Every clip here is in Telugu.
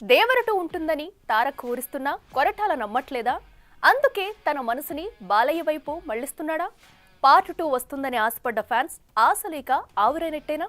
దేవరటు ఉంటుందని తారక్ ఊరిస్తున్నా కొరటాల నమ్మట్లేదా? అందుకే తన మనసుని బాలయ్య వైపు మళ్లిస్తున్నాడా? పార్ట్ 2 వస్తుందని ఆశపడ్డ ఫ్యాన్స్ ఆశలేక ఆవురైనట్టేనా?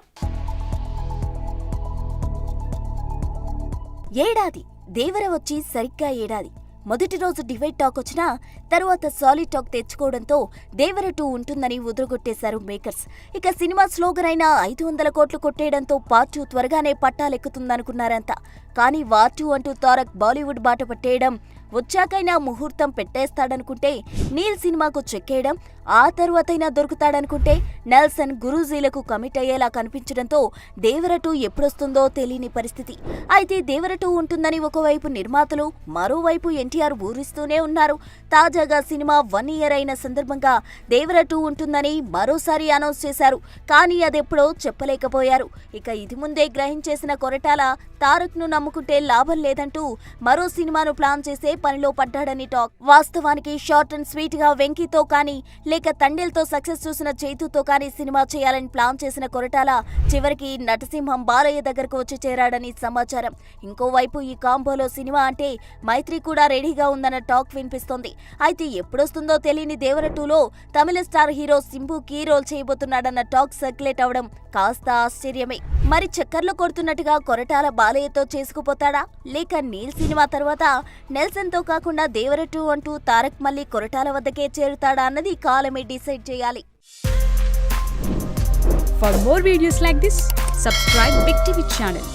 ఏడాది దేవర వచ్చి సరిగ్గా ఏడాది. మొదటి రోజు డివైడ్ టాక్ వచ్చినా తర్వాత సాలిడ్ టాక్ తెచ్చుకోవడంతో దేవర 2 ఉంటుందని ఉదురుగొట్టేశారు మేకర్స్. ఇక సినిమా స్లోగన్ అయిన 500 కోట్లు కొట్టేయడంతో పార్ట్ 2 త్వరగానే పట్టాలెక్కుతుందనుకున్నారంతా. కానీ వార్ 2 అంటూ తారక్ బాలీవుడ్ బాట పట్టేయడం, వచ్చాకైనా ముహూర్తం పెట్టేస్తాడనుకుంటే నీల్ సినిమాకు చెక్కేయడం, ఆ తరువాతైనా దొరుకుతాడనుకుంటే నెల్సన్ గురూజీలకు కమిట్ అయ్యేలా కనిపించడంతో దేవర 2 ఎప్పుడొస్తుందో తెలియని పరిస్థితి. అయితే దేవర 2 ఉంటుందని ఒకవైపు నిర్మాతలు, మరోవైపు ఎన్టీఆర్ ఊరిస్తూనే ఉన్నారు. తాజాగా సినిమా 1 year అయిన సందర్భంగా దేవర 2 ఉంటుందని మరోసారి అనౌన్స్ చేశారు. కానీ అదెప్పుడో చెప్పలేకపోయారు. ఇక ఇది ముందే గ్రహించేసిన కొరటాల తారక్ ను నమ్ముకుంటే లాభం లేదంటూ మరో సినిమాను ప్లాన్ చేసే పనిలో పడ్డాడని టాక్. వాస్తవానికి షార్ట్ అండ్ స్వీట్ గా వెంకీతో కానీ లేక తండేల్తో సక్సెస్ చూసిన చైతుతో కానీ సినిమా చేయాలని ప్లాన్ చేసిన కొరటాల చివరికి నటసింహం బాలయ్య దగ్గరకు వచ్చి చేరాడని సమాచారం. ఇంకోవైపు ఈ కాంబోలో సినిమా అంటే మైత్రి కూడా రెడీగా ఉందన్న టాక్ వినిపిస్తోంది. అయితే ఎప్పుడొస్తుందో తెలియని దేవర 2లో తమిళ star hero Simbu key role చేయబోతున్నాడన్న టాక్ సర్క్యులేట్ అవడం కాస్త ఆశ్చర్యమే. మరి చక్కర్లు కొడుతున్నట్టుగా కొరటాల బాలయ్యతో చేసుకుపోతాడా, లేక నీల్ సినిమా తర్వాత నెల్సన్ తో కాకుండా దేవర 2 అంటూ తారక్ మళ్ళీ కొరటాల వద్దకే చేరుతాడా అన్నది కాలమే డిసైడ్ చేయాలి. For more videos like this, subscribe Big TV channel.